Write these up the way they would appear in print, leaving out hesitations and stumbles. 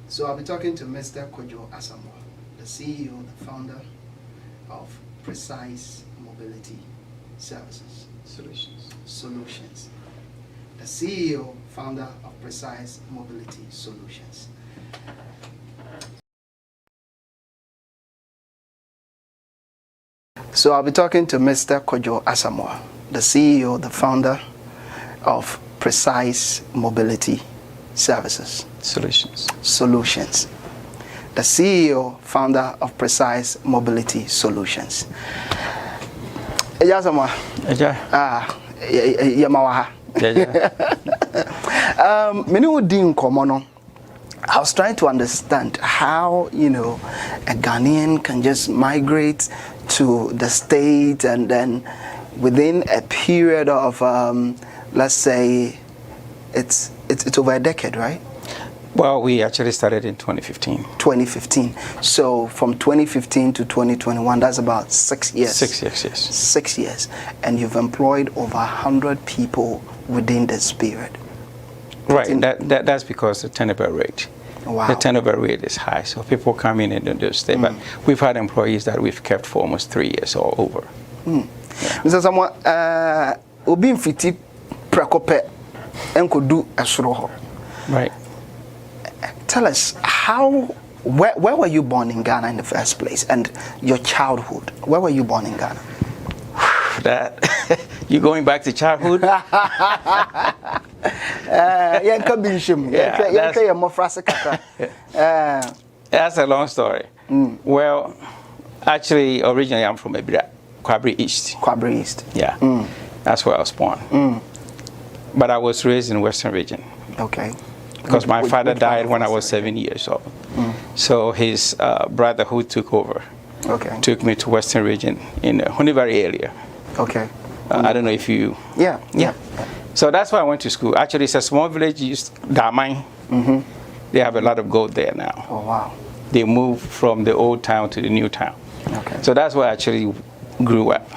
So I'll be talking to Mr. Kojo Asamoah, the CEO, the founder of Precise Mobility Services. Solutions. The CEO, founder of Precise Mobility Solutions. So I'll be talking to Mr. Kojo Asamoah, the CEO, the founder of Precise Mobility Services. Solutions. The CEO, founder of Precise Mobility Solutions. Asamoah. Yamawaha. I was trying to understand how, a Ghanaian can just migrate to the States and then within a period of, let's say, it's over a decade, right? Well, we actually started in 2015. 2015. So from 2015 to 2021, that's about 6 years. 6 years, yes. 6 years. And you've employed over 100 people within this period. Right. That's because the turnover rate. Wow. The turnover rate is high, so people come in and don't stay. But we've had employees that we've kept for almost 3 years or over. Mr. Samoah, obi mfiti prekope enko du esoro. Right. Tell us where were you born in Ghana in the first place, and your childhood? Where were you born in Ghana? That you going back to childhood? That's a long story. Well, actually, originally I'm from Kwabri East. Kwabri East. Yeah, that's where I was born. But I was raised in Western Region. Okay. Because my father died when I was 7 years old. So his brother who took over took me to Western Region in the Hunibari area. Okay. I don't know if you... Yeah. So that's why I went to school. Actually, it's a small village, Damai. They have a lot of gold there now. Oh, wow. They moved from the old town to the new town. Okay. So that's where I actually grew up.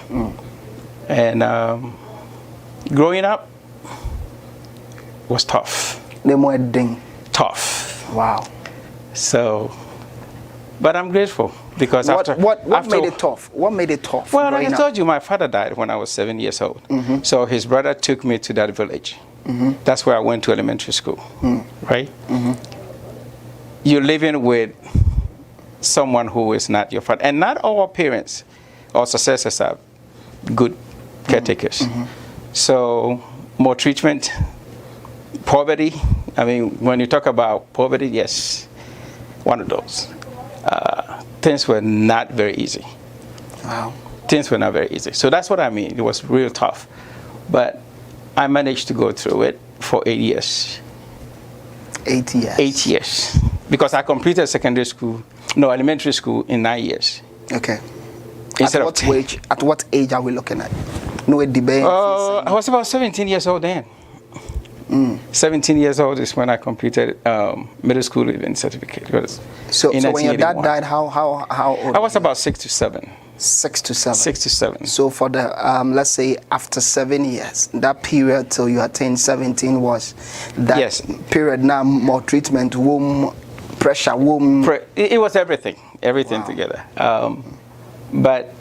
And growing up was tough. Tough. Wow. So, but I'm grateful because what made it tough? What made it tough? Well, like I told you, my father died when I was 7 years old. So his brother took me to that village. That's where I went to elementary school. Right? You're living with someone who is not your father, and not all parents or successors are good caretakers. So more treatment. Poverty, I mean, when you talk about poverty, yes, one of those. Things were not very easy. Wow. Things were not very easy. So that's what I mean. It was real tough. But I managed to go through it for 8 years. 8 years? 8 years. Because I completed elementary school in 9 years. Okay. At what age are we looking at? No debate. I was about 17 years old then. 17 years old is when I completed middle school leaving certificate. So when your dad died, how old? I was about 6 to 7. 6 to 7. 6 to 7. So for the let's say after 7 years, that period till you attained 17 was that period. Now more treatment, womb pressure, womb. It was everything together. But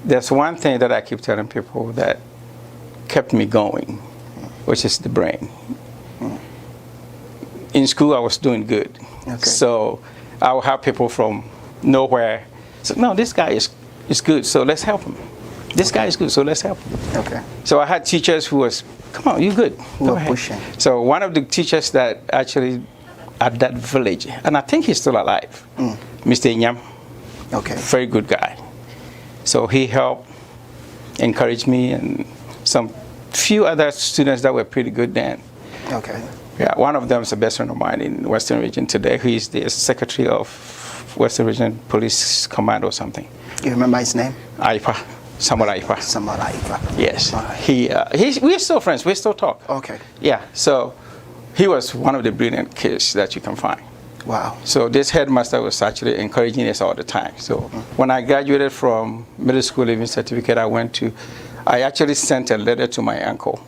there's one thing that I keep telling people that kept me going, which is the brain. In school, I was doing good. So I would have people from nowhere say, no, this guy is good, so let's help him. This guy is good, so let's help him. Okay. So I had teachers who was, come on, you good. Go ahead. Pushing. So one of the teachers that actually at that village, and I think he's still alive, Mr. Inyam. Okay. Very good guy. So he helped encourage me and some few other students that were pretty good then. Okay. Yeah, one of them is a best friend of mine in Western Region today. He's the secretary of Western Region Police Command or something. You remember his name? Aipa. Samuel Aipa. Samuel Aipa. Yes. We're still friends. We still talk. Okay. Yeah. So he was one of the brilliant kids that you can find. Wow. So this headmaster was actually encouraging us all the time. So when I graduated from middle school leaving certificate, I actually sent a letter to my uncle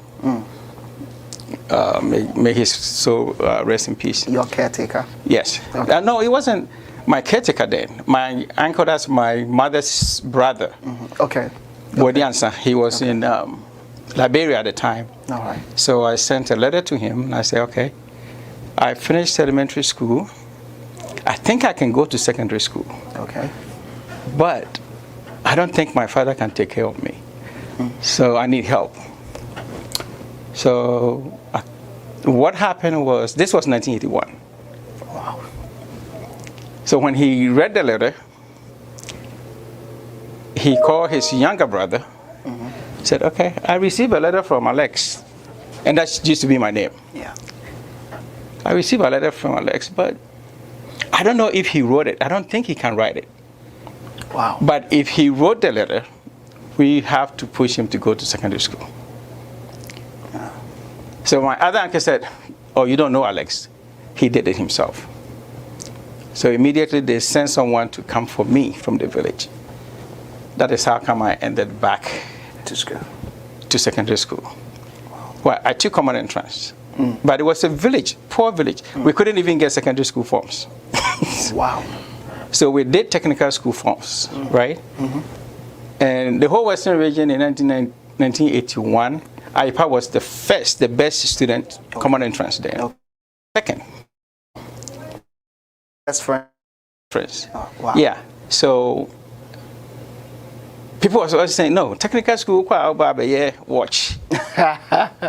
May his soul rest in peace. Your caretaker? Yes. Okay. No, it wasn't my caretaker then. My uncle, that's my mother's brother. Okay. Bodiansa. He was in Liberia at the time. All right. So I sent a letter to him, and I said, okay, I finished elementary school. I think I can go to secondary school. Okay. But I don't think my father can take care of me. So I need help. So what happened was, this was 1981. Wow. So when he read the letter, he called his younger brother, said, okay, I received a letter from Alex. And that used to be my name. Yeah. I received a letter from Alex, but I don't know if he wrote it. I don't think he can write it. Wow. But if he wrote the letter, we have to push him to go to secondary school. So my other uncle said, oh, you don't know Alex. He did it himself. So immediately they sent someone to come for me from the village. That is how come I ended back To school. to secondary school. Well, I took common entrance, but it was a village, poor village. We couldn't even get secondary school forms. Wow. So we did technical school forms, right? And the whole Western region in 1981, IPA was the best student common entrance there. Okay. Second. Best friend. Oh, wow. Yeah. So people were always saying, no, technical school, watch.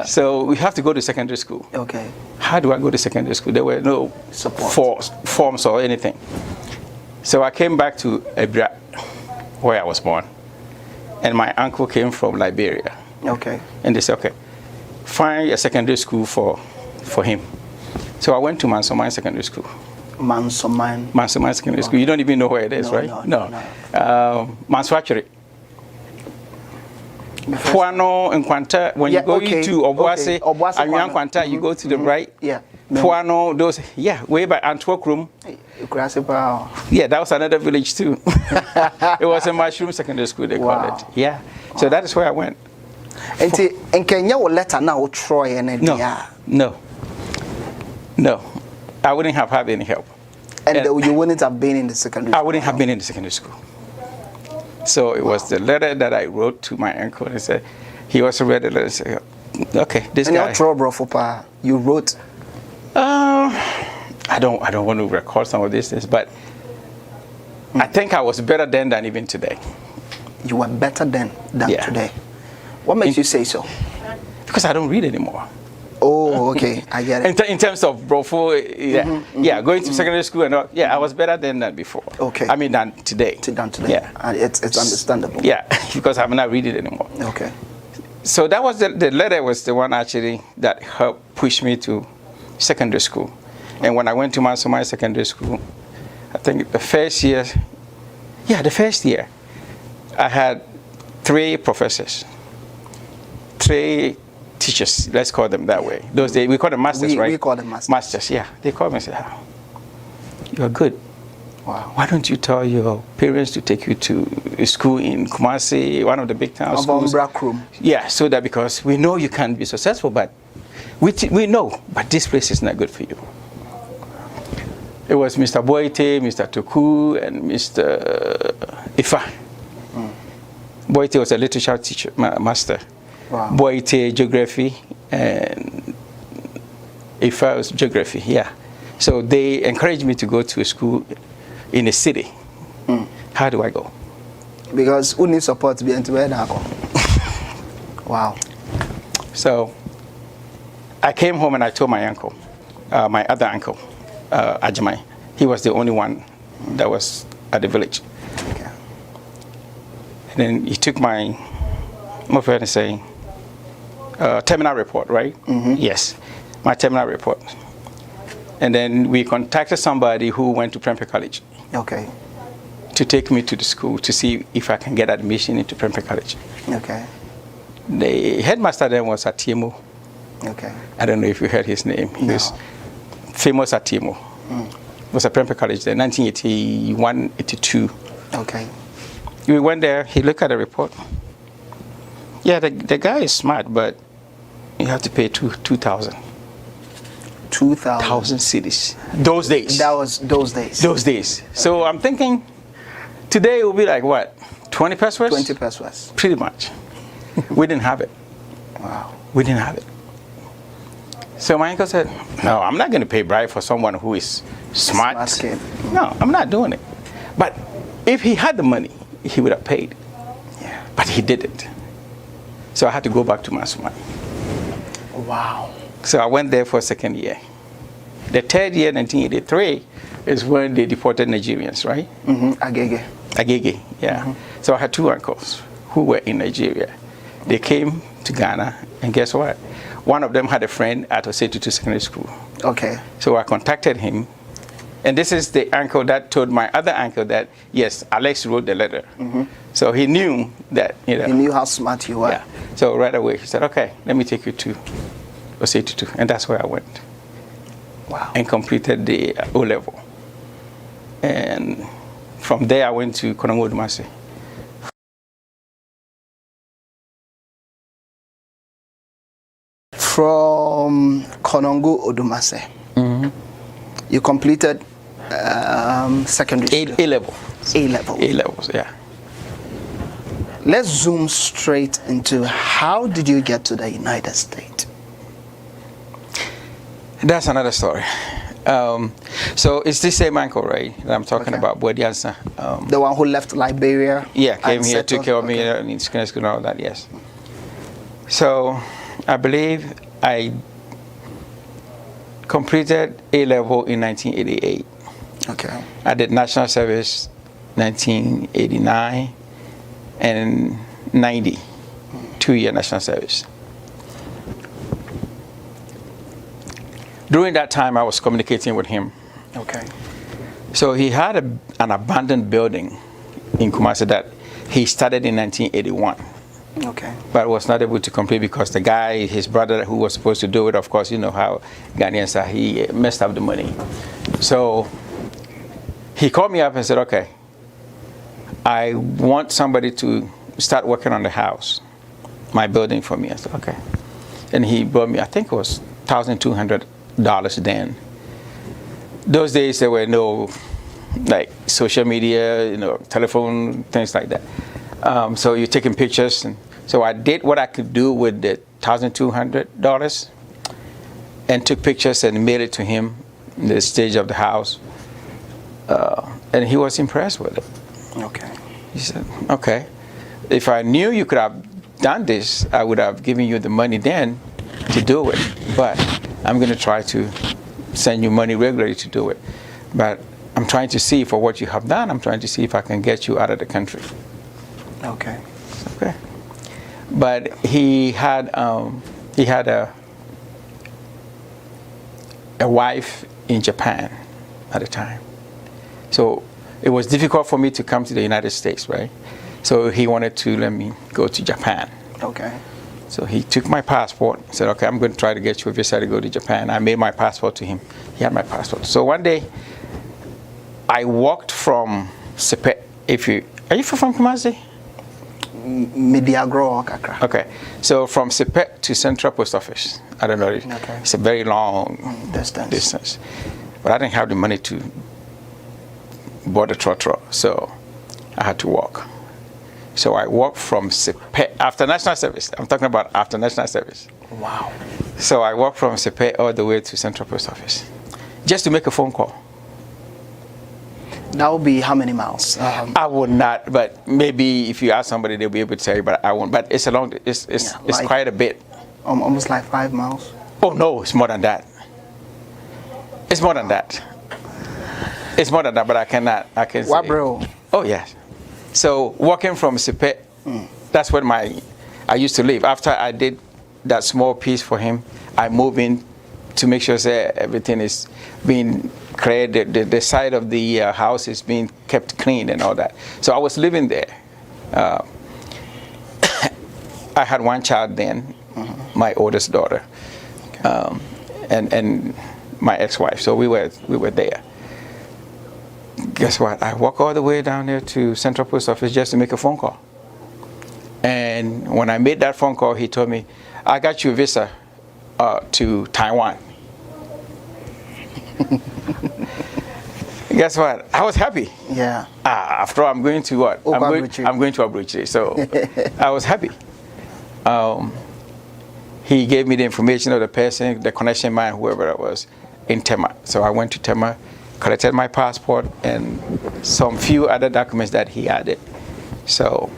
So we have to go to secondary school. Okay. How do I go to secondary school? There were no Support. forms or anything. So I came back to Ebra, where I was born. And my uncle came from Liberia. Okay. And they said, okay, find a secondary school for him. So I went to Mansoman Secondary School. Mansoman Secondary School. You don't even know where it is, right? No. Mansoachiri. Puano and Kwanta, when you go into Obuase, and Kwanta, you go to the right. Yeah. Puano, those, way by Antwerp room. Yeah, that was another village too. It was a mushroom secondary school, they called it. Yeah. So that is where I went. And can you letter now Troy and No. I wouldn't have had any help. And you wouldn't have been in the secondary school? I wouldn't have been in the secondary school. So it was the letter that I wrote to my uncle, and said, he also read the letter and said, okay, this guy. And you wrote? I don't want to record some of these things, but I think I was better then than even today. You were better then than today. What makes you say so? Because I don't read anymore. Oh, okay, I get it. In terms of brofo, going to secondary school and all, I was better then than before. Okay. I mean, than today. Yeah. And it's understandable. Yeah, because I'm not reading it anymore. Okay. So that was the letter was the one actually that helped push me to secondary school. And when I went to Mansoman Secondary School, I think the first year, I had 3 professors, 3 teachers, let's call them that way. Those days, we call them masters, right? We call them masters. Masters, yeah. They called me and said, you're good. Wow. Why don't you tell your parents to take you to a school in Kumasi, one of the big town schools? Yeah, so that because we know you can be successful, but we know, but this place is not good for you. It was Mr. Boite, Mr. Toku, and Mr. Ifa. Boite was a literature teacher, master. Wow. Boite, geography, and Ifa was geography, So they encouraged me to go to a school in a city. How do I go? Because who needs support to be into Wow. So I came home and I told my uncle, my other uncle, Ajamai. He was the only one that was at the village. Okay. And then he took my friend and saying, terminal report, right? Yes, my terminal report. And then we contacted somebody who went to Prempeh College. Okay. To take me to the school to see if I can get admission into Prempeh College. Okay. The headmaster then was Atiemo. Okay. I don't know if you heard his name. He was famous Atiemo. It was at Prempeh College there, 1981, 82. Okay. We went there, he looked at the report. Yeah, the guy is smart, but You have to pay 2,000. 2,000 cities. Those days. That was those days. Those days. So I'm thinking today it will be like what? 20 pesos? 20 pesos. Pretty much. We didn't have it. Wow. We didn't have it. So my uncle said, no, I'm not going to pay bribe for someone who is smart. Smart kid. No, I'm not doing it. But if he had the money, he would have paid. Yeah. But he didn't. So I had to go back to Masumai. Wow. So I went there for a second year. The third year, 1983, is when they deported Nigerians, right? Agege. Agege, yeah. So I had two uncles who were in Nigeria. They came to Ghana, and guess what? One of them had a friend at Osetutu Secondary School. Okay. So I contacted him, and this is the uncle that told my other uncle that, yes, Alex wrote the letter. So he knew that, He knew how smart you were. Yeah. So right away, he said, okay, let me take you to Osetutu, and that's where I went. Wow. And completed the O-level. And from there, I went to Konongo Dumase. From Konongo Odumase, you completed secondary school. A-level. A-level. A-levels, yeah. Let's zoom straight into how did you get to the United States? That's another story. So it's the same uncle, right, that I'm talking about, Bodiansa. The one who left Liberia? Yeah, came here, took care of me in secondary school and all that, yes. So I believe I completed A-level in 1988. Okay. I did national service 1989 and 90, 2-year national service. During that time, I was communicating with him. Okay. So he had an abandoned building in Kumasi that he started in 1981. Okay. But was not able to complete because the guy, his brother who was supposed to do it, of course, you know how Ghanaians are, he messed up the money. So he called me up and said, okay, I want somebody to start working on the house, my building for me. I said, okay. And he brought me, I think it was $1,200 then. Those days there were no like social media, you know, telephone, things like that. So you're taking pictures, and so I did what I could do with the $1,200 and took pictures and mailed it to him in the stage of the house, and he was impressed with it. Okay. He said, okay, if I knew you could have done this, I would have given you the money then to do it, but I'm going to try to send you money regularly to do it. But I'm trying to see for what you have done, I'm trying to see if I can get you out of the country. Okay. Okay. But he had a wife in Japan at the time. So it was difficult for me to come to the United States, right? So he wanted to let me go to Japan. Okay. So he took my passport, said, okay, I'm going to try to get you a visa to go to Japan. I made my passport to him. He had my passport. So one day, I walked from Sepe. Are you from Kumasi? Mediagro, Kakra. Okay. So from Sepe to Central Post Office. I don't know. Okay. It's a very long distance. But I didn't have the money to board a trotro, so I had to walk. So I walked from Sepe after national service. I'm talking about after national service. Wow. So I walked from Sepe all the way to Central Post Office just to make a phone call. That would be how many miles? I would not, but maybe if you ask somebody, they'll be able to tell you. But I won't. But it's a long. It's like quite a bit. Almost like 5 miles. Oh no, it's more than that. It's more than that. It's more than that, but I cannot. I can say. Wabro. Oh yes. So walking from Sepe, that's where I used to live. After I did that small piece for him, I moved in to make sure that everything is being cleared. The side of the house is being kept clean and all that. So I was living there. I had one child then, my oldest daughter, and my ex-wife. So we were there. Guess what? I walked all the way down there to Central Post Office just to make a phone call. And when I made that phone call, he told me, I got you a visa to Taiwan. Guess what? I was happy. Yeah. After all, I'm going to what? I'm going to Abuja. So I was happy. He gave me the information of the person, the connection man, whoever it was, in Tema. So I went to Tema, collected my passport and some few other documents that he added. So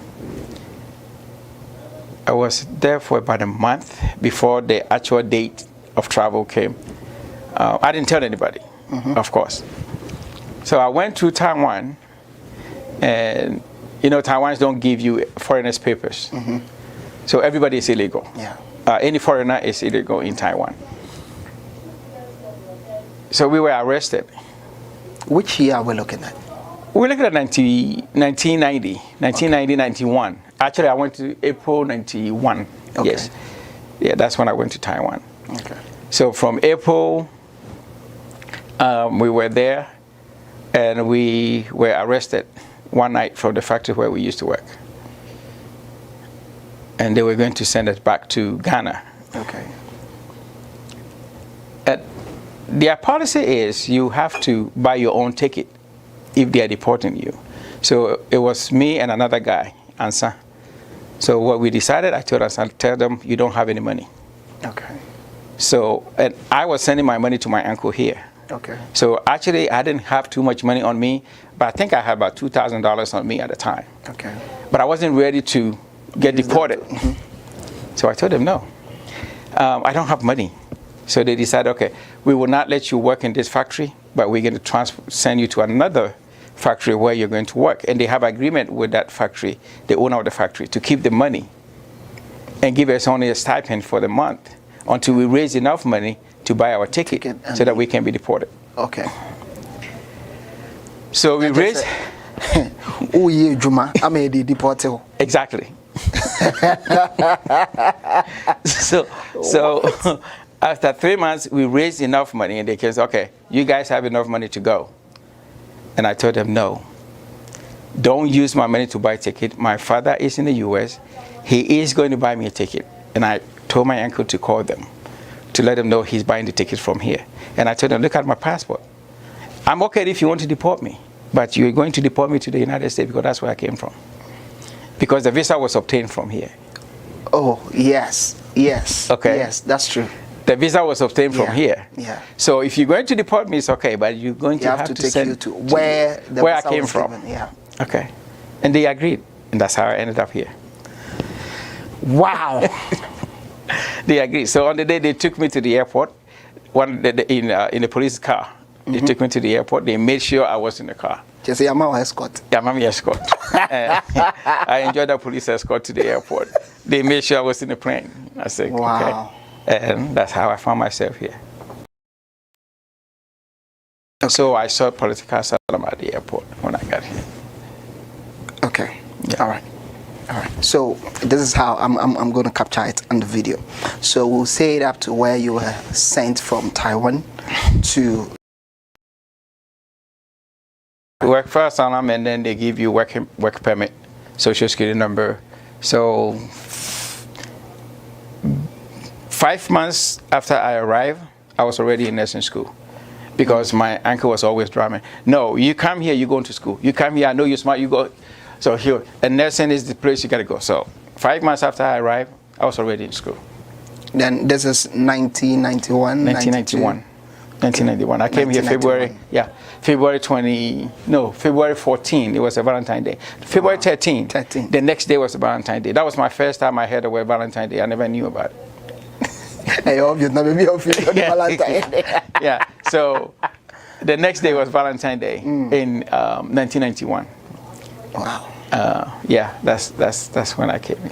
I was there for about a month before the actual date of travel came. I didn't tell anybody, of course. So I went to Taiwan, and you know, Taiwans don't give you foreigners' papers. So everybody is illegal. Yeah. Any foreigner is illegal in Taiwan. So we were arrested. Which year are we looking at? We're looking at 1990, 91. Actually, I went to April 91. Okay. Yes. Yeah, that's when I went to Taiwan. Okay. So from April, we were there, and we were arrested one night from the factory where we used to work. And they were going to send us back to Ghana. Okay. Their policy is you have to buy your own ticket if they are deporting you. So it was me and another guy, Ansa. So what we decided, I told Ansa, tell them you don't have any money. Okay. So, and I was sending my money to my uncle here. Okay. So actually, I didn't have too much money on me, but I think I had about $2,000 on me at the time. Okay. But I wasn't ready to get deported. So I told them, no, I don't have money. So they decided, okay, we will not let you work in this factory, but we're going to send you to another factory where you're going to work. And they have agreement with that factory, the owner of the factory, to keep the money and give us only a stipend for the month until we raise enough money to buy our ticket so that we can be deported. Okay. So we raised... Oh, yeah, Juma, I made the deported. Exactly. So after 3 months, we raised enough money, and they said, okay, you guys have enough money to go. And I told them, no, don't use my money to buy a ticket. My father is in the U.S. He is going to buy me a ticket. And I told my uncle to call them to let them know he's buying the ticket from here. And I told them, look at my passport. I'm okay if you want to deport me, but you're going to deport me to the United States because that's where I came from. Because the visa was obtained from here. Oh, yes, yes. Okay. Yes, that's true. The visa was obtained from here. Yeah. So if you're going to deport me, it's okay, but you're going to have to take send you to where the where I visa came was from. given. Yeah. Okay. And they agreed, and that's how I ended up here. Wow. They agreed. So on the day they took me to the airport, in a police car, they took me to the airport. They made sure I was in the car. Just say, I'm our escort. Yeah, I'm escort. I enjoyed the police escort to the airport. They made sure I was in the plane. I said, wow. Okay. And that's how I found myself here. Okay. So I saw political asylum at the airport when I got here. Okay. Yeah. All right. All right. So this is how I'm going to capture it on the video. So we'll say it up to where you were sent from Taiwan to work for asylum, and then they give you work permit, social security number. So 5 months after I arrived, I was already in nursing school because my uncle was always drumming. No, you come here, you go to school. You come here, I know you're smart, you go. So here, and nursing is the place you got to go. So 5 months after I arrived, I was already in school. Then this is 1991? 1991. 1991. I came here February 14. It was a Valentine's Day. February 13. The next day was a Valentine's Day. That was my first time I heard the word Valentine's Day. I never knew about it. Yeah. So the next day was Valentine's Day in 1991. Wow. Yeah, that's when I came in.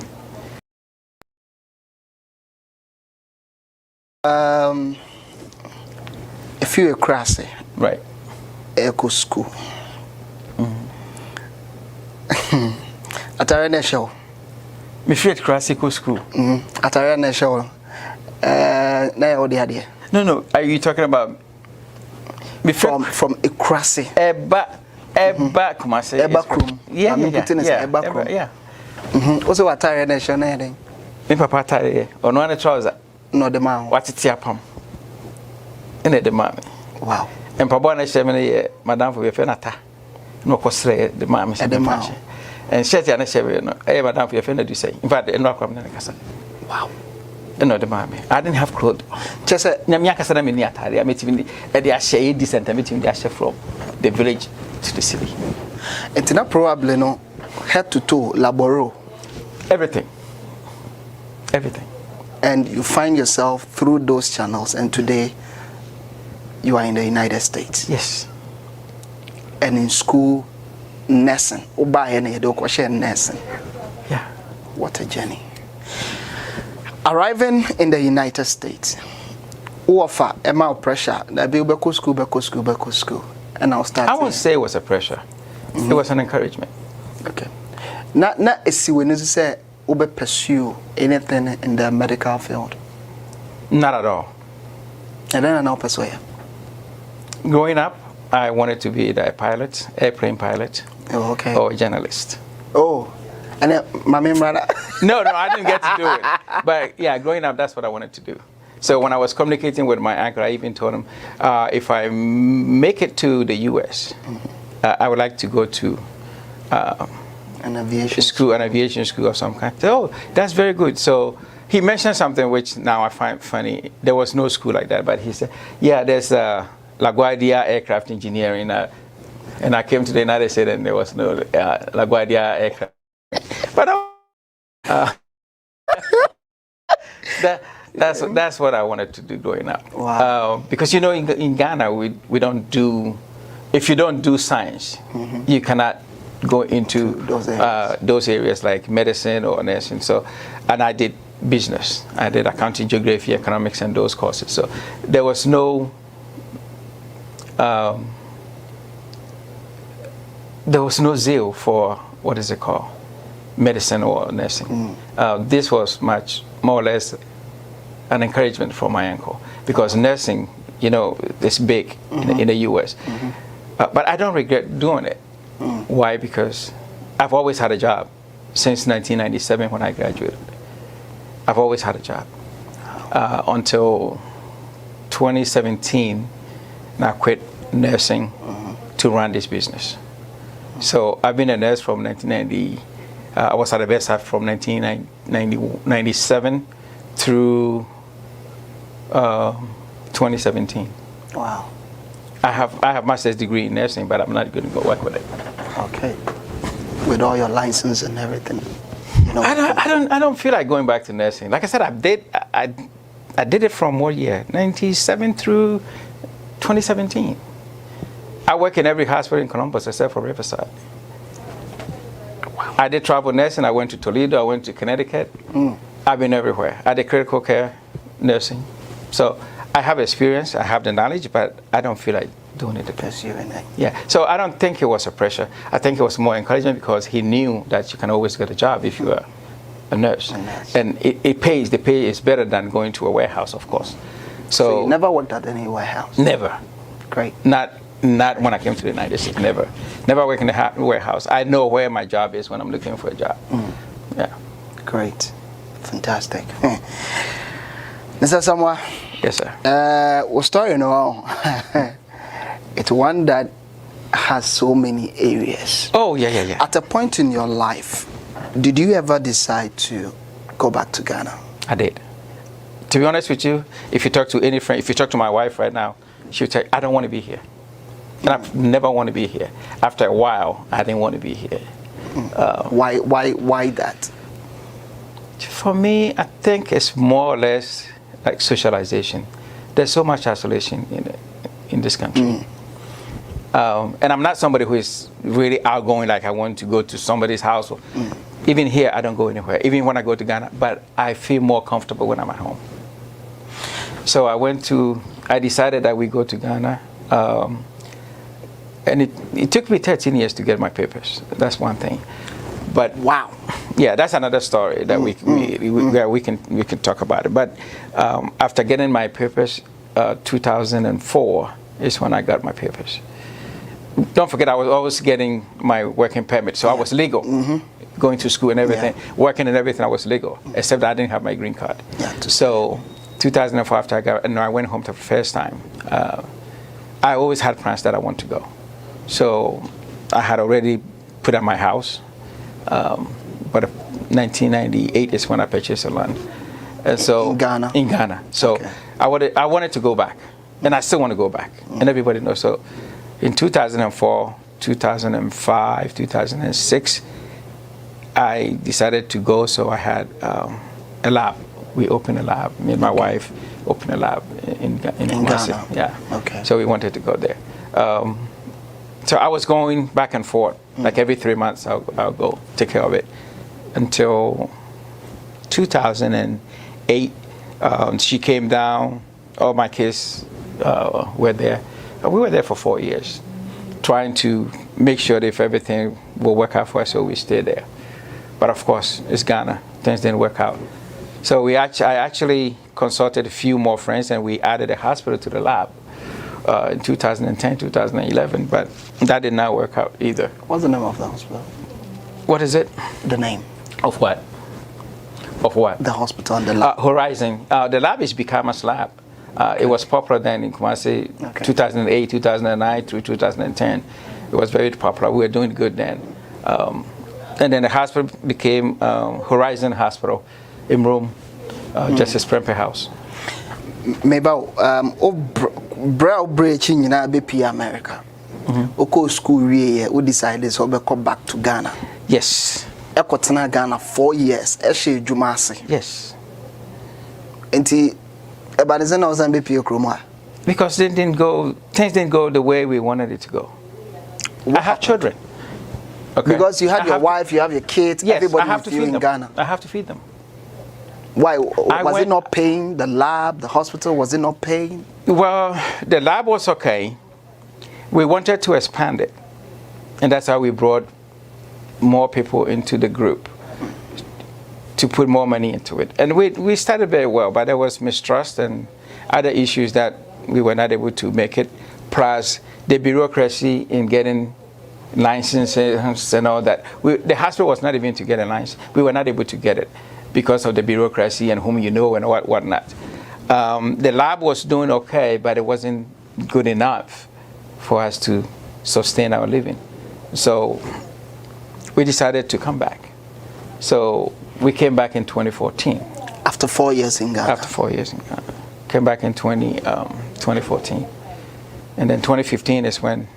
If you're crassy, right? Echo school. At a show. Me fit classical school. At a show. No. Are you talking about from a crassy? Eba Kumasi. Eba Krum. Yeah. Also, what tire nation? Me papa tire. Or no trouser. No, the man. What's it yapam? In the mammy. Wow. And Pabana Shemini, Madame for your fenata. No cosre, the mammy said the man. And Shetty and Sherry, Madame for your fender, you say. In fact, no problem. Wow. No, the mammy. I didn't have clothes. Just a Namyaka Miniatari. I met him at the Ashe descent, I met him the Ashe from the village to the city. It's not probably no head to toe, laboro. Everything. Everything. And you find yourself through those channels, and today you are in the United States. Yes. And in school, nursing. Nursing. Yeah. What a journey. Arriving in the United States, offer amount of pressure that be school, and I'll start. I won't say it was a pressure. It was an encouragement. Okay. Not when you say pursue anything in the medical field. Not at all. And then I know pursue. Growing up, I wanted to be either a pilot, airplane pilot, or a journalist. Oh, and then my brother. No, I didn't get to do it. But yeah, growing up, that's what I wanted to do. So when I was communicating with my uncle, I even told him, if I make it to the U.S., I would like to go to an aviation school of some kind. Oh, that's very good. So he mentioned something which now I find funny. There was no school like that, but he said, yeah, there's LaGuardia Aircraft Engineering. And I came to the United States and there was no LaGuardia Aircraft. But that's what I wanted to do growing up. Wow. Because, in Ghana, we don't do, if you don't do science, you cannot go into those areas like medicine or nursing. So, and I did business. I did accounting, geography, economics, and those courses. So there was no zeal for, what is it called, medicine or nursing. This was much more or less an encouragement from my uncle, because nursing, is big in the U.S. But I don't regret doing it. Why? Because I've always had a job since 1997 when I graduated. I've always had a job until 2017. And I quit nursing to run this business. So I've been a nurse from 1990. I was at the bedside from 1997 through 2017. Wow. I have master's degree in nursing, but I'm not going to go work with it. Okay. With all your license and everything. I don't feel like going back to nursing. Like I said, I did it from what year? 97 through 2017. I work in every hospital in Columbus except for Riverside. Wow. I did travel nursing. I went to Toledo. I went to Connecticut. I've been everywhere. I did critical care nursing. So I have experience. I have the knowledge, but I don't feel like doing it again. Yeah. So I don't think it was a pressure. I think it was more encouragement, because he knew that you can always get a job if you are a nurse. And it pays. The pay is better than going to a warehouse, of course. So you never worked at any warehouse? Never. Great. Not when I came to the United States. Never worked in a warehouse. I know where my job is when I'm looking for a job. Yeah. Great. Fantastic. Mr. Samoa. Yes, sir. We'll start, it's one that has so many areas. Oh, yeah. At a point in your life, did you ever decide to go back to Ghana? I did. To be honest with you, if you talk to any friend, if you talk to my wife right now, she'll tell you, I don't want to be here. And I've never want to be here. After a while, I didn't want to be here. Why that? For me, I think it's more or less like socialization. There's so much isolation in this country. And I'm not somebody who is really outgoing, like I want to go to somebody's house. Even here, I don't go anywhere, even when I go to Ghana, but I feel more comfortable when I'm at home. So I decided that we go to Ghana, and it took me 13 years to get my papers. That's one thing. But wow, yeah, that's another story that we can talk about it. But after getting my papers, 2004 is when I got my papers. Don't forget, I was always getting my working permit, so I was legal, going to school and everything, working and everything. I was legal, except I didn't have my green card. So 2004, after I went home the first time, I always had plans that I want to go. So I had already put up my house, but 1998 is when I purchased the land. And so in Ghana. In Ghana. So okay. I wanted to go back, and I still want to go back, and everybody knows. So in 2004, 2005, 2006, I decided to go. So I had a lab. We opened a lab. Me and my wife opened a lab in Ghana. Yeah. Okay. So we wanted to go there. So I was going back and forth. Like every 3 months, I'll go take care of it until 2008. She came down. All my kids were there. We were there for 4 years, trying to make sure that if everything will work out for us, so we stay there. But of course, it's Ghana. Things didn't work out. So I actually consulted a few more friends, and we added a hospital to the lab in 2010, 2011. But that did not work out either. What's the name of the hospital? What is it? The name. Of what? Of what? The hospital and the lab. Horizon. The lab is Bikama's lab. It was popular then in Kumasi, 2008, 2009 through 2010. It was very popular. We were doing good then. And then the hospital became Horizon Hospital in Rome, Justice Prempeh House. Maybe breaking in America. Oko school we decided to go back to Ghana. Yes. Ekotena Ghana 4 years. Eshe Jumasi. Yes. Enti ebadizena ozambe pie kroma. Because things didn't go the way we wanted it to go. I have children. Okay. Because you had your wife, you have your kids, yes, everybody I have to with you feed in them. Ghana. I have to feed them. Why? Was it not paying? The lab, the hospital, was it not paying? Well, the lab was okay. We wanted to expand it. And that's how we brought more people into the group to put more money into it. And we started very well, but there was mistrust and other issues that we were not able to make it. Plus the bureaucracy in getting licenses and all that. The hospital was not even to get a license. We were not able to get it because of the bureaucracy and whom you know and whatnot. The lab was doing okay, but it wasn't good enough for us to sustain our living. So we decided to come back. So we came back in 2014. After 4 years in Ghana? After 4 years in Ghana. Came back in 2014. And then 2015 is when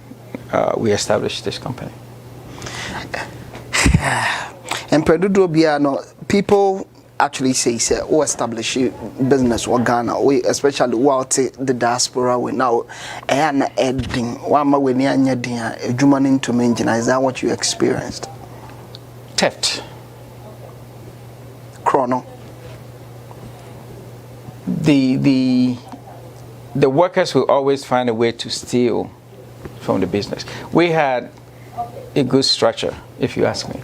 we established this company. And Predudo Biano, people actually say, oh, establish business or Ghana, we especially what the diaspora we now and adding one more when you're jumaning to mention. Is that what you experienced? Theft. Chrono. The workers will always find a way to steal from the business. We had a good structure, if you ask me,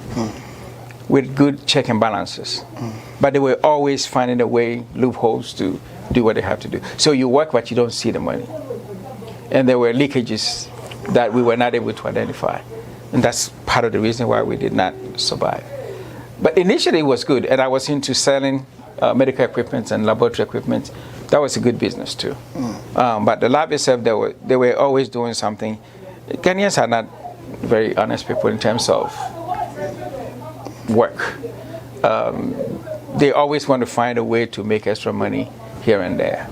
with good check and balances. But they were always finding a way, loopholes to do what they have to do. So you work, but you don't see the money. And there were leakages that we were not able to identify. And that's part of the reason why we did not survive. But initially it was good, and I was into selling medical equipment and laboratory equipment. That was a good business too. But the lab itself, they were always doing something. Ghanaians are not very honest people in terms of work. They always want to find a way to make extra money here and there.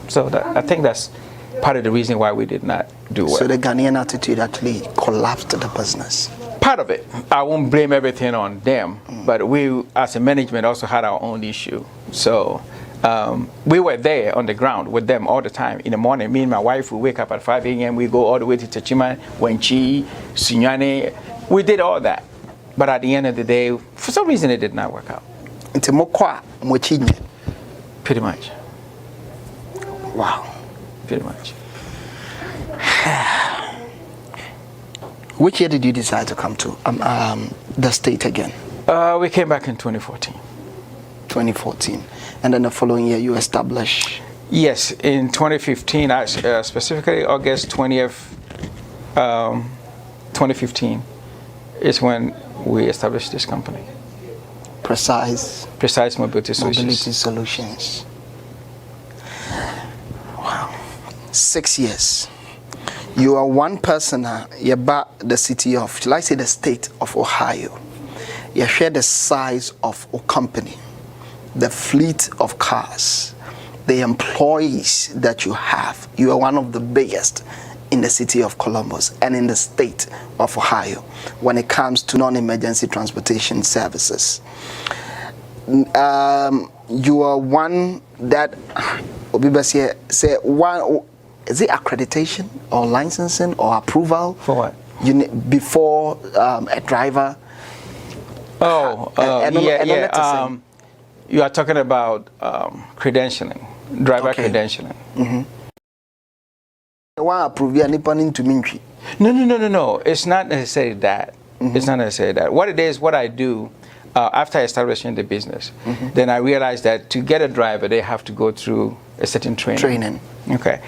So I think that's part of the reason why we did not do well. So the Ghanaian attitude actually collapsed the business? Part of it. I won't blame everything on them, but we as a management also had our own issue. So we were there on the ground with them all the time. In the morning, me and my wife would wake up at 5 a.m. We go all the way to Tachima, Wenchi, Sunyane. We did all that. But at the end of the day, for some reason, it did not work out. Pretty much. Wow. Pretty much. Which year did you decide to come to the state again? We came back in 2014. 2014. And then the following year you established? Yes, in 2015, specifically August 20th, 2015 is when we established this company. Precise Mobility Solutions. 6 years. You are one person, you're about the city of, shall I say the state of Ohio. You share the size of a company, the fleet of cars, the employees that you have. You are one of the biggest in the city of Columbus and in the state of Ohio when it comes to non-emergency transportation services. You are one that, say one, is it accreditation or licensing or approval? For what? You need, before a driver. You are talking about credentialing, driver credentialing. No. It's not necessarily that. It's not necessarily that. What it is, what I do after establishing the business, then I realized that to get a driver, they have to go through a certain training. Okay.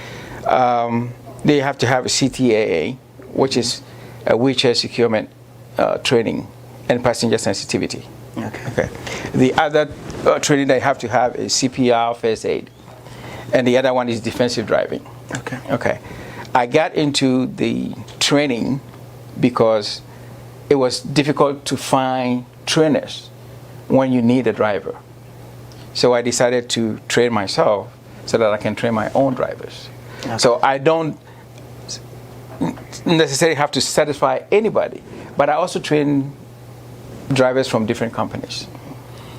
They have to have a CTAA, which is a wheelchair securement training and passenger sensitivity. Okay. The other training they have to have is CPR, first aid, and the other one is defensive driving. Okay. I got into the training because it was difficult to find trainers when you need a driver. So I decided to train myself so that I can train my own drivers. So I don't necessarily have to satisfy anybody, but I also train drivers from different companies.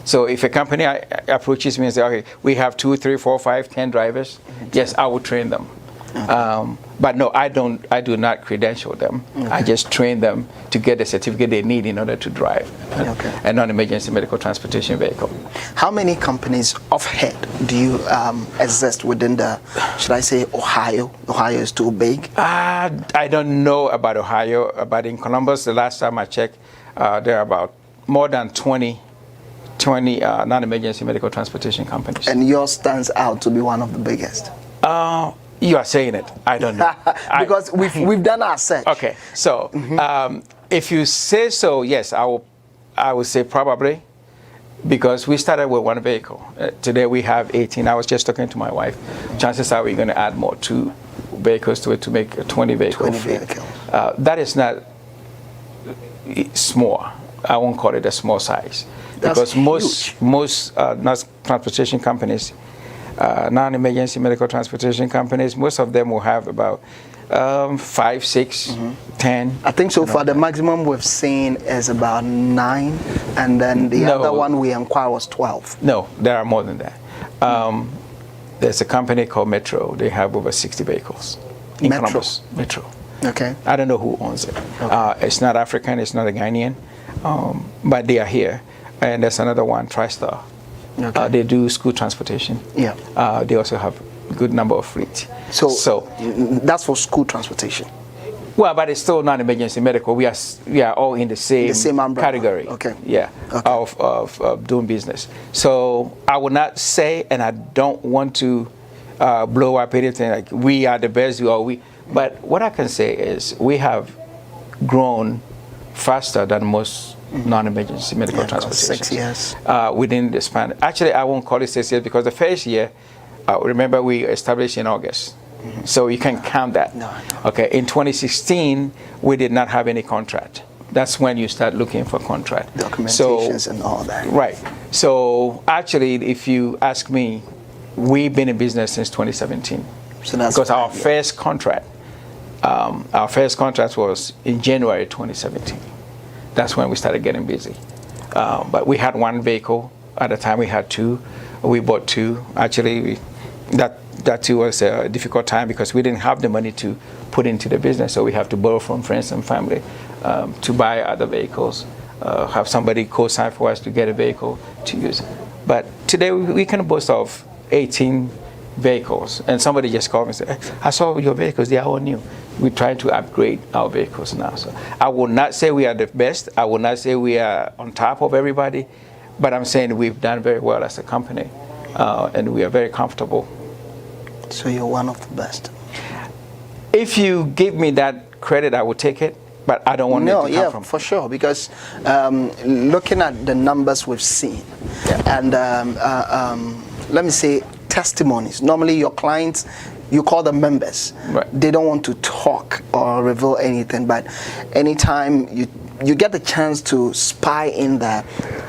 So if a company approaches me and says, okay, we have 2, 3, 4, 5, 10 drivers, yes, I will train them. But no, I do not credential them. I just train them to get the certificate they need in order to drive a non-emergency medical transportation vehicle. How many companies offhand do you exist within the, should I say, Ohio? Ohio is too big? I don't know about Ohio, but in Columbus, the last time I checked, there are about more than 20 non-emergency medical transportation companies. And yours stands out to be one of the biggest? You are saying it. I don't know. Because we've done our search. Okay. So if you say so, yes, I would say probably, because we started with one vehicle. Today we have 18. I was just talking to my wife. Chances are we're going to add more 2 vehicles to it to make a 20 vehicle fleet. That is not small. I won't call it a small size. Because most transportation companies, non-emergency medical transportation companies, most of them will have about 5, 6, 10. I think so far the maximum we've seen is about 9, and then the other one we inquired was 12. No, there are more than that. There's a company called Metro. They have over 60 vehicles in Columbus. Metro. Okay. I don't know who owns it. It's not African. It's not a Ghanaian, but they are here. And there's another one, TriStar. They do school transportation. They also have a good number of fleet. So that's for school transportation. Well, but it's still non-emergency medical. We are all in the same category. Of doing business. So I would not say, and I don't want to blow up anything like we are the best. But what I can say is we have grown faster than most non-emergency medical transportation. 6 years. Within the span. Actually, I won't call it 6 years because the first year, remember, we established in August. So you can count that. Okay. In 2016, we did not have any contract. That's when you start looking for contract. Documentations and all that. Right. So actually, if you ask me, we've been in business since 2017. So that's because our first contract was in January 2017. That's when we started getting busy. But we had 1 vehicle. At the time, we had 2. We bought 2. Actually, that too was a difficult time because we didn't have the money to put into the business. So we have to borrow from friends and family to buy other vehicles, have somebody co-sign for us to get a vehicle to use. But today, we can boast of 18 vehicles. And somebody just called me and said, I saw your vehicles, they are all new. We're trying to upgrade our vehicles now. So I will not say we are the best. I will not say we are on top of everybody. But I'm saying we've done very well as a company. And we are very comfortable. So you're one of the best. If you give me that credit, I will take it. But I don't want it to come from. For sure. Because looking at the numbers we've seen, and let me say testimonies. Normally your clients You call them members. Right. They don't want to talk or reveal anything, but anytime you get the chance to spy in there,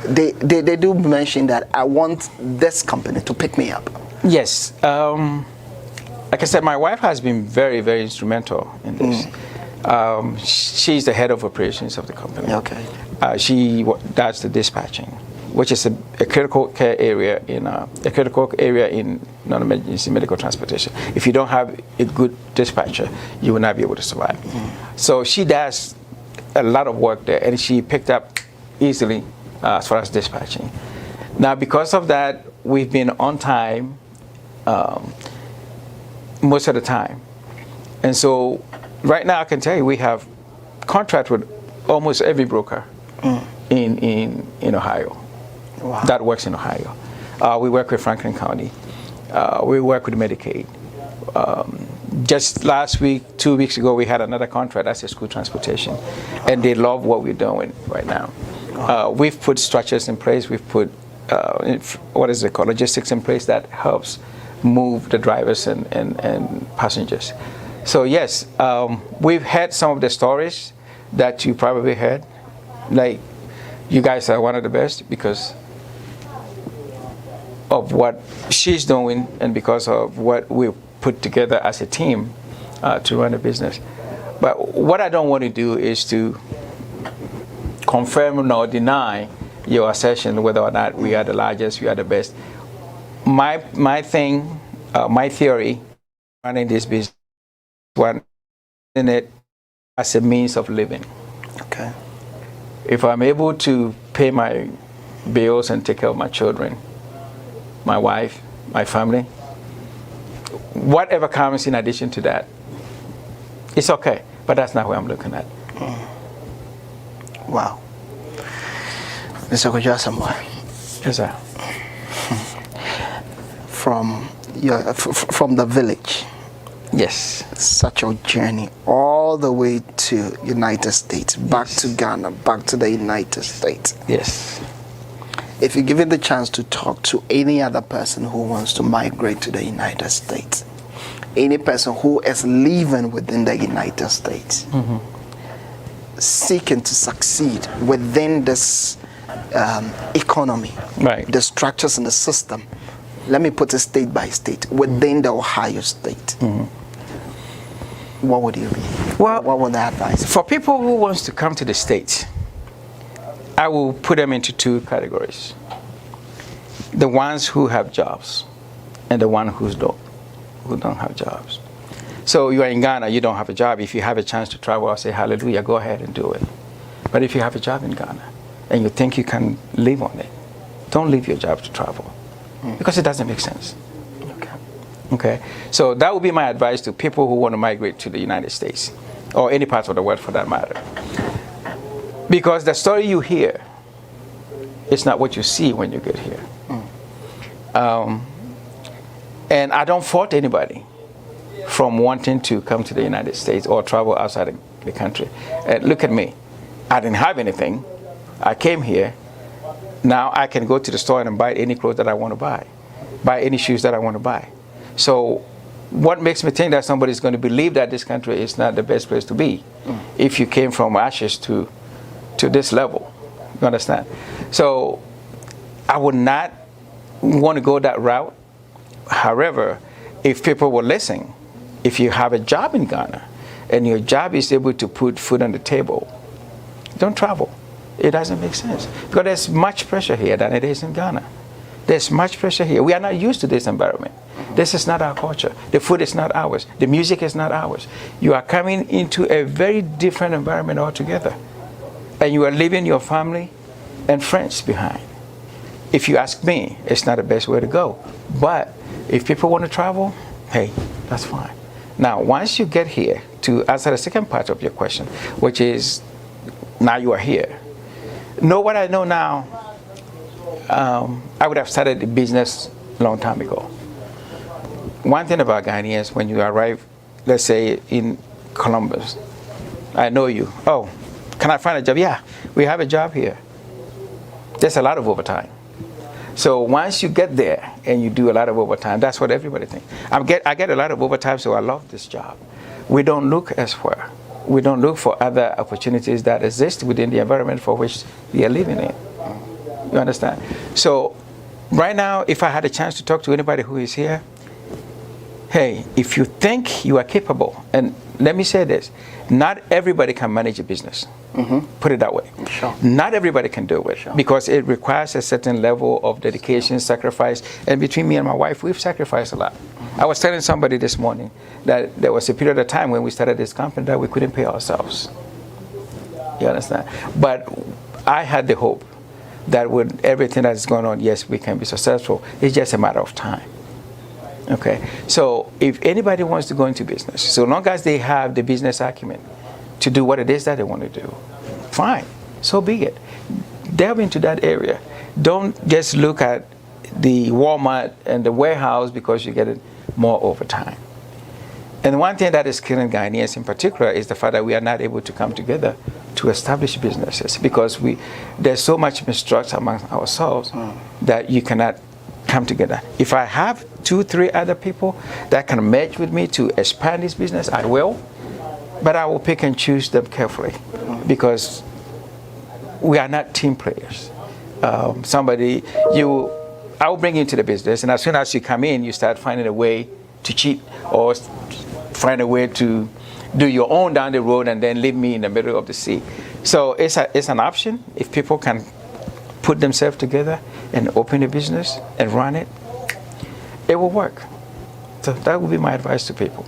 they do mention that I want this company to pick me up. Yes. Like I said, my wife has been very, very instrumental in this. She's the head of operations of the company. Okay. She does the dispatching, which is a critical care area in non-emergency medical transportation. If you don't have a good dispatcher, you will not be able to survive. So she does a lot of work there, and she picked up easily as far as dispatching. Now, because of that, we've been on time most of the time, and so right now I can tell you we have contract with almost every broker in Ohio. Wow. That works in Ohio. We work with Franklin County. We work with Medicaid. Just last week, 2 weeks ago, we had another contract. That's a school transportation. And they love what we're doing right now. We've put structures in place. We've put, logistics in place that helps move the drivers and passengers. So yes, we've heard some of the stories that you probably heard. Like, you guys are one of the best because of what she's doing and because of what we put together as a team to run a business. But what I don't want to do is to confirm or deny your assertion whether or not we are the largest, we are the best. My theory running this business, one in it as a means of living. Okay. If I'm able to pay my bills and take care of my children, my wife, my family, whatever comes in addition to that, it's okay. But that's not what I'm looking at. Wow. Mr. Kojo Asamoah. Yes, sir. From the village. Yes. Such a journey all the way to United States, back to Ghana, back to the United States. Yes. If you're given the chance to talk to any other person who wants to migrate to the United States, any person who is living within the United States, seeking to succeed within this economy, right, the structures in the system, let me put it state by state, within the Ohio state, what would you be? Well, what would the advice be? For people who wants to come to the States, I will put them into two categories. The ones who have jobs and the ones who don't have jobs. So you are in Ghana, you don't have a job. If you have a chance to travel, I'll say hallelujah, go ahead and do it. But if you have a job in Ghana and you think you can live on it, don't leave your job to travel because it doesn't make sense. Okay, so that would be my advice to people who want to migrate to the United States or any part of the world for that matter. Because the story you hear is not what you see when you get here. And I don't fault anybody from wanting to come to the United States or travel outside the country. Look at me. I didn't have anything. I came here. Now I can go to the store and buy any clothes that I want to buy any shoes that I want to buy. So what makes me think that somebody's going to believe that this country is not the best place to be if you came from ashes to this level? You understand? So I would not want to go that route. However, if people will listen, if you have a job in Ghana and your job is able to put food on the table, don't travel. It doesn't make sense because there's much pressure here than it is in Ghana. There's much pressure here. We are not used to this environment. This is not our culture. The food is not ours. The music is not ours. You are coming into a very different environment altogether. And you are leaving your family and friends behind. If you ask me, it's not the best way to go. But if people want to travel, hey, that's fine. Now, once you get here, to answer the second part of your question, which is now you are here. Know what I know now. I would have started the business a long time ago. One thing about Ghanaians, when you arrive, let's say in Columbus, I know you. Oh, can I find a job? Yeah, we have a job here. There's a lot of overtime. So once you get there and you do a lot of overtime, that's what everybody thinks. I get a lot of overtime, so I love this job. We don't look elsewhere. We don't look for other opportunities that exist within the environment for which we are living in. You understand? So right now, if I had a chance to talk to anybody who is here, hey, if you think you are capable, and let me say this, not everybody can manage a business. Put it that way. Sure. Not everybody can do it, because it requires a certain level of dedication, sacrifice, and between me and my wife, we've sacrificed a lot. I was telling somebody this morning that there was a period of time when we started this company that we couldn't pay ourselves. You understand? But I had the hope that with everything that's going on, yes, we can be successful. It's just a matter of time. Okay? So if anybody wants to go into business, so long as they have the business acumen to do what it is that they want to do, fine, so be it. Delve into that area. Don't just look at the Walmart and the warehouse because you get it more overtime. And one thing that is killing Ghanaians in particular is the fact that we are not able to come together to establish businesses, because there's so much mistrust among ourselves that you cannot come together. If I have 2-3 other people that can merge with me to expand this business, I will, but I will pick and choose them carefully, because we are not team players. I will bring you into the business, and as soon as you come in, you start finding a way to cheat or find a way to do your own down the road and then leave me in the middle of the sea. So it's an option. If people can put themselves together and open a business and run it, it will work. So that would be my advice to people.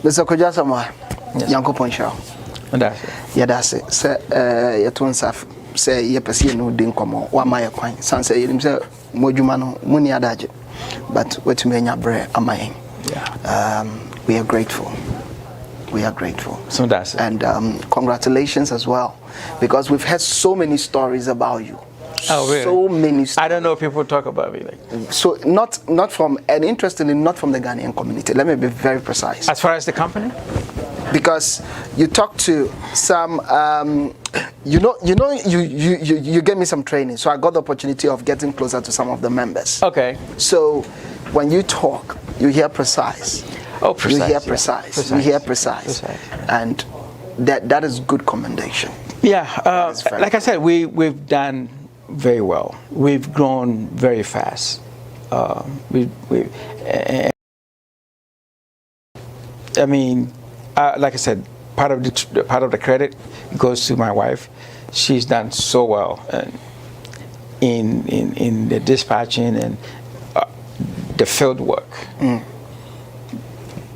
Mr. Kojo Asamoah, Yanko Poncho. That's it. Yeah, that's it. Say, say ye pesi no din komo wa maye kwan san say yim say modwuma no muni adaje, but wetume nya bre amayen. Yeah. We are grateful. We are grateful. So that's it. And congratulations as well, because we've heard so many stories about you. Oh, really? So many stories. I don't know if people talk about me like. So not from, and interestingly, not from the Ghanaian community. Let me be very precise. As far as the company? Because you talk to some, you gave me some training, so I got the opportunity of getting closer to some of the members. Okay. So when you talk, you hear precise. Oh, precise. You hear precise. You hear precise. And that is good commendation. Yeah. Like I said, we've done very well. We've grown very fast. I mean, like I said, part of the credit goes to my wife. She's done so well in the dispatching and the field work.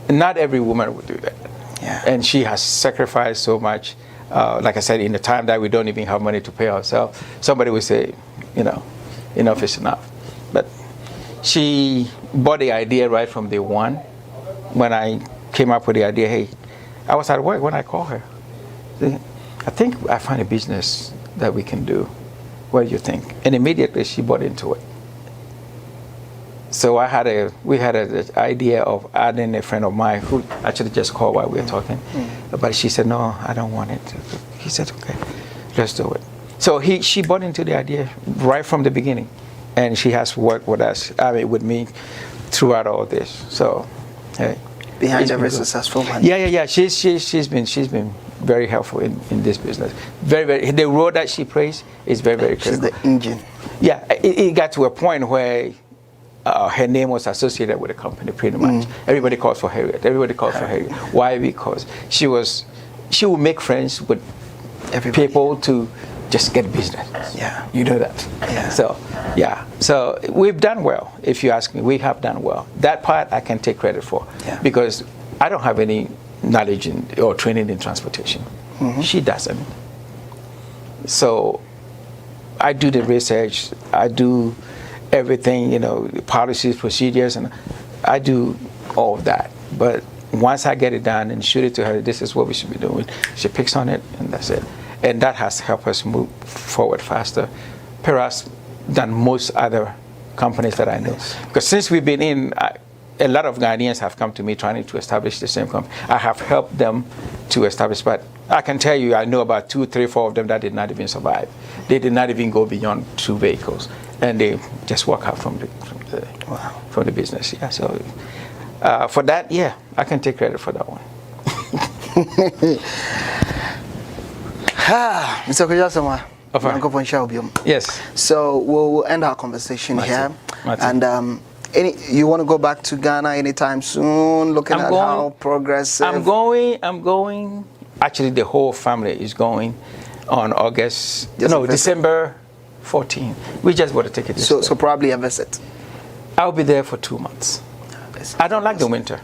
Not every woman would do that. Yeah. And she has sacrificed so much. Like I said, in the time that we don't even have money to pay ourselves, somebody would say, enough is enough. But she bought the idea right from day one. When I came up with the idea, hey, I was at work when I called her. I think I found a business that we can do. What do you think? And immediately she bought into it. So we had an idea of adding a friend of mine who actually just called while we were talking. But she said, no, I don't want it. He said, okay, let's do it. So she bought into the idea right from the beginning. And she has worked with us, with me throughout all this. So, hey. Behind every successful man. Yeah. She's been very helpful in this business. Very, very. The role that she plays is very, very critical. She's the engine. Yeah, it got to a point where her name was associated with the company pretty much. Everybody calls for Harriet. Why? Because she would make friends with people to just get business. Yeah. You know that. Yeah. So we've done well. If you ask me, we have done well. That part I can take credit for, because I don't have any knowledge or training in transportation. She doesn't. So I do the research. I do everything, policies, procedures, and I do all of that. But once I get it done and shoot it to her, this is what we should be doing, she picks on it, and that's it. And that has helped us move forward faster, perhaps than most other companies that I know. Because since we've been in, a lot of Ghanaians have come to me trying to establish the same company. I have helped them to establish, but I can tell you, I know about 2, 3, 4 of them that did not even survive. They did not even go beyond 2 vehicles, and they just walk out from the business. Yeah, so for that, yeah, I can take credit for that one. Mr. Kujasama, yes. So we'll end our conversation here. Martin. And you want to go back to Ghana anytime soon? Looking at how progressive. I'm going. Actually, the whole family is going on December 14. We just bought a ticket. So probably a visit. I'll be there for 2 months. I don't like the winter.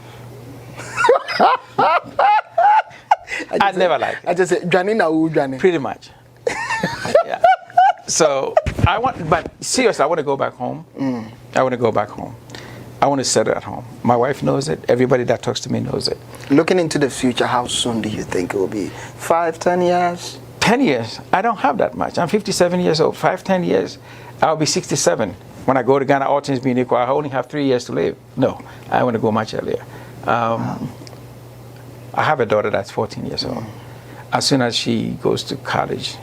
I never like it. I just said, Johnny. Pretty much. Yeah. So but seriously, I want to go back home. I want to go back home. I want to settle at home. My wife knows it. Everybody that talks to me knows it. Looking into the future, how soon do you think it will be? 5, 10 years? 10 years. I don't have that much. I'm 57 years old. 5, 10 years. I'll be 67. When I go to Ghana, all things being equal, I only have 3 years to live. No, I want to go much earlier. I have a daughter that's 14 years old. As soon as she goes to college,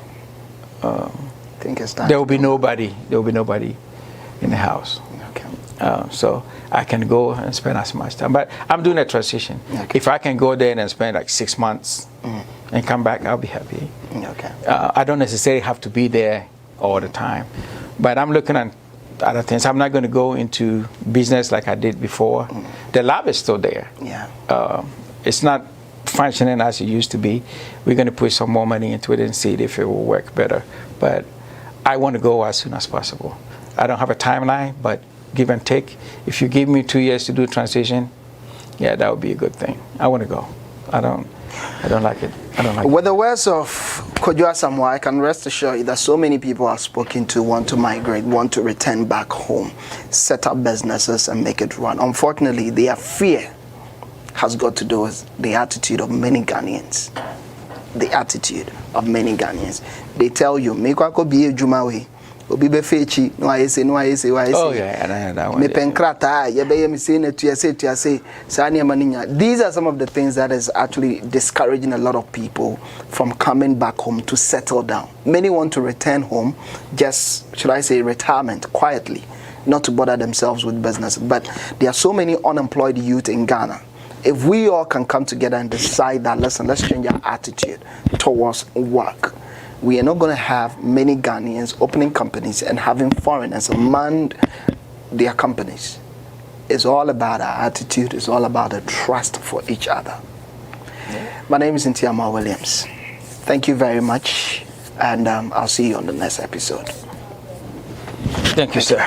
I think it's time. There will be nobody in the house. Okay. So I can go and spend as much time. But I'm doing a transition. Okay. If I can go there and spend like 6 months and come back, I'll be happy. Okay. I don't necessarily have to be there all the time. But I'm looking at other things. I'm not going to go into business like I did before. The lab is still there. Yeah. It's not functioning as it used to be. We're going to put some more money into it and see if it will work better. But I want to go as soon as possible. I don't have a timeline, but give and take. If you give me 2 years to do transition, yeah, that would be a good thing. I want to go. I don't like it. With the words of Kojo Asamoah, I can rest assured that so many people I've spoken to want to migrate, want to return back home, set up businesses and make it run. Unfortunately, their fear has got to do with the attitude of many Ghanaians. The attitude of many Ghanaians. They tell you, "Make wako biye jumawe, obi be fechi, no ayese. Oh yeah, and I had that one. Me penkrata, yebeye me say ne tuyase. Sani amaninya." These are some of the things that is actually discouraging a lot of people from coming back home to settle down. Many want to return home, just should I say retirement, quietly, not to bother themselves with business. But there are so many unemployed youth in Ghana. If we all can come together and decide that, listen, let's change our attitude towards work, we are not going to have many Ghanaians opening companies and having foreigners man their companies. It's all about our attitude. It's all about the trust for each other. My name is Ntiama Williams. Thank you very much, and I'll see you on the next episode. Thank you, sir.